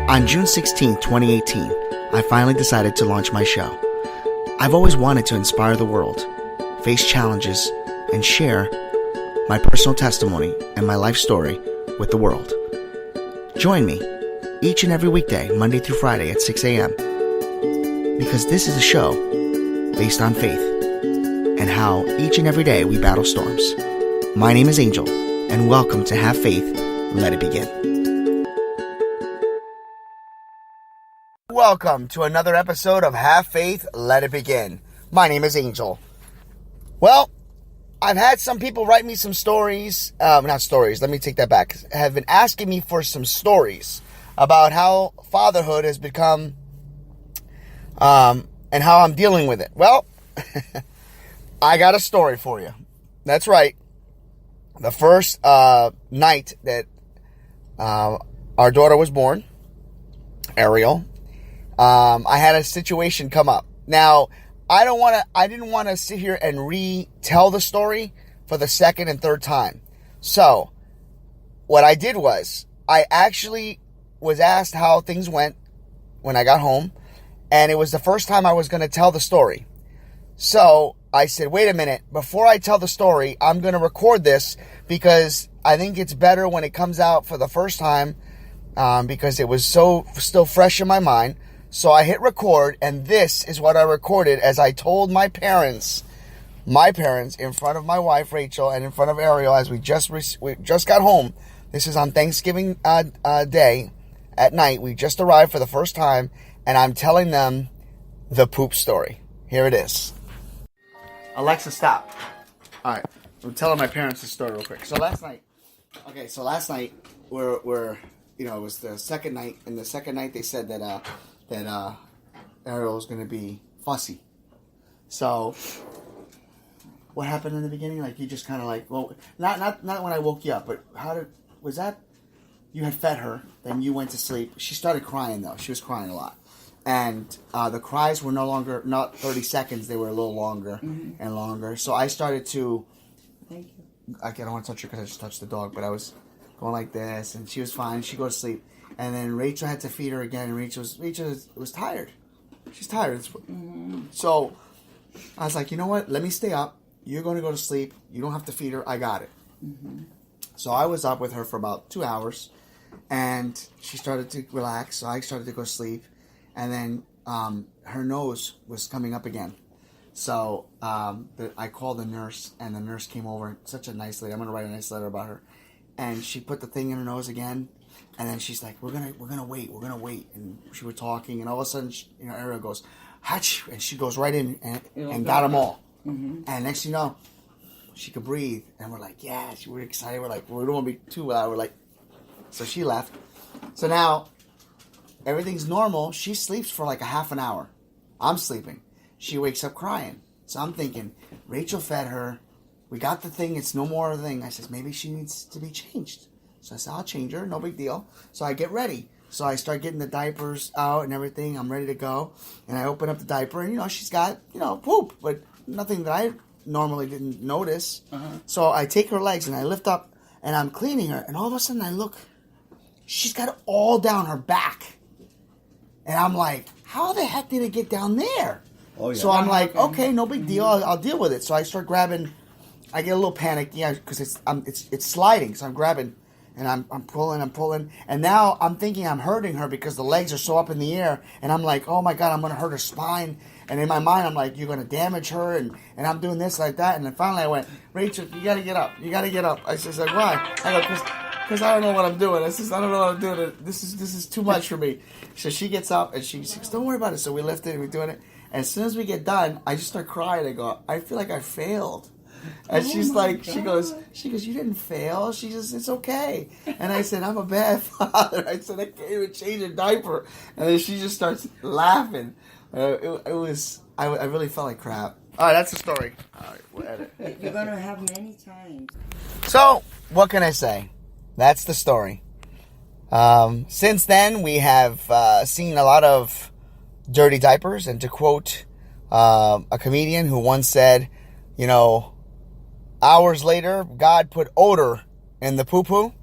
On June 16, 2018, I finally decided to launch my show. I've always wanted to inspire the world, face challenges, and share my personal testimony and my life story with the world. Join me each and every weekday, Monday through Friday at 6 a.m. because this is a show based on faith and how each and every day we battle storms. My name is Angel, and welcome to Have Faith, Let It Begin. Welcome to another episode of Have Faith, Let It Begin. My name is Angel. Well, I've had some people write me some stories, not stories, let me take that back, have been asking me for some stories about how fatherhood has become, and how I'm dealing with it. Well, I got a story for you. That's right. The first night that our daughter was born, Ariel, I had a situation come up. Now, I didn't want to sit here and retell the story for the second and third time. So, what I did was, I actually was asked how things went when I got home, and it was the first time I was going to tell the story. So, I said, wait a minute, before I tell the story, I'm going to record this, because I think it's better when it comes out for the first time, because it was so still fresh in my mind. So I hit record, and this is what I recorded as I told my parents, in front of my wife, Rachel, and in front of Ariel, as we just got home. This is on Thanksgiving Day at night. We just arrived for the first time, and I'm telling them the poop story. Here it is. Alexa, stop. All right, I'm telling my parents the story real quick. So last night, we're it was the second night, and the second night they said that Ariel was going to be fussy. So, what happened in the beginning? Like, you just kind of like, well, not when I woke you up, but was that, you had fed her, then you went to sleep. She started crying, though. She was crying a lot. And the cries were no longer, not 30 seconds, they were a little longer and longer. So I started to, thank you. I don't want to touch her because I just touched the dog, but I was going like this, and she was fine. She goes to sleep. And then Rachel had to feed her again, and Rachel was tired. She's tired. So I was like, you know what? Let me stay up. You're going to go to sleep. You don't have to feed her. I got it. So I was up with her for about 2 hours, and she started to relax. So I started to go to sleep, and then her nose was coming up again. So I called the nurse, and the nurse came over. Such a nice lady. I'm going to write a nice letter about her. And she put the thing in her nose again. And then she's like, we're gonna wait. And she was talking, and all of a sudden, Ariel goes, Hach! And she goes right in and got them all. And next thing you know, she could breathe. And we're like, yeah, we're excited. We're like, we don't want to be too loud. We're like, so she left. So now, everything's normal. She sleeps for like a half an hour. I'm sleeping. She wakes up crying. So I'm thinking, Rachel fed her. We got the thing. It's no more of a thing. I says, maybe she needs to be changed. So I said, I'll change her. No big deal. So I get ready. So I start getting the diapers out and everything. I'm ready to go. And I open up the diaper, and, she's got, poop. But nothing that I normally didn't notice. So I take her legs, and I lift up, and I'm cleaning her. And all of a sudden, I look. She's got it all down her back. And I'm like, how the heck did it get down there? Oh, yeah. So I'm like, okay, no big deal. I'll deal with it. So I start grabbing. I get a little panicked, because it's sliding. So I'm grabbing. And I'm pulling, and now I'm thinking I'm hurting her because the legs are so up in the air, and I'm like, oh my God, I'm going to hurt her spine, and in my mind, I'm like, you're going to damage her, and I'm doing this like that, and then finally I went, Rachel, you got to get up, I said, like, why? I go, because I don't know what I'm doing, I don't know what I'm doing, this is too much for me. So she gets up, and she says, don't worry about it, so we lift it, and we're doing it, and as soon as we get done, I just start crying, I go, I feel like I failed. And she's like, she goes, you didn't fail. She says, it's okay. And I said, I'm a bad father. I said, I can't even change a diaper. And then she just starts laughing. I really felt like crap. All right, that's the story. All right, we'll edit. You're going to have many times. So, what can I say? That's the story. Since then, we have seen a lot of dirty diapers. And to quote a comedian who once said, hours later, God put odor in the poo-poo.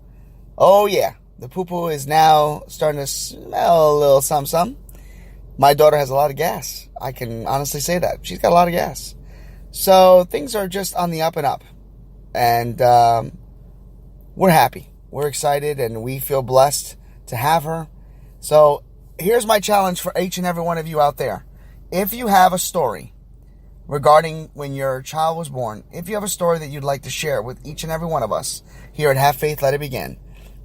Oh, yeah. The poo-poo is now starting to smell a little something. My daughter has a lot of gas. I can honestly say that. She's got a lot of gas. So things are just on the up and up. And we're happy. We're excited and we feel blessed to have her. So here's my challenge for each and every one of you out there. If you have a story regarding when your child was born, if you have a story that you'd like to share with each and every one of us here at Have Faith, Let It Begin,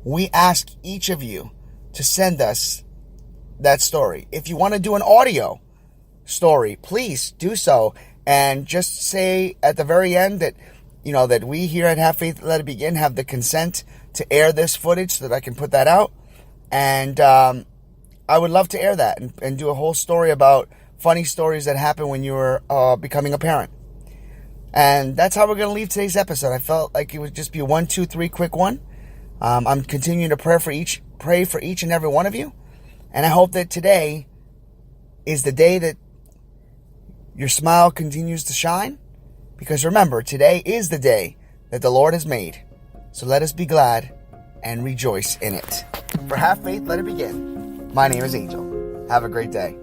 we ask each of you to send us that story. If you want to do an audio story, please do so. And just say at the very end that, that we here at Have Faith, Let It Begin have the consent to air this footage so that I can put that out. And I would love to air that and do a whole story about funny stories that happen when you were becoming a parent. And that's how we're going to leave today's episode. I felt like it would just be a 1, 2, 3 quick one. I'm continuing to pray for each and every one of you. And I hope that today is the day that your smile continues to shine. Because remember, today is the day that the Lord has made. So let us be glad and rejoice in it. For Have Faith, Let It Begin. My name is Angel. Have a great day.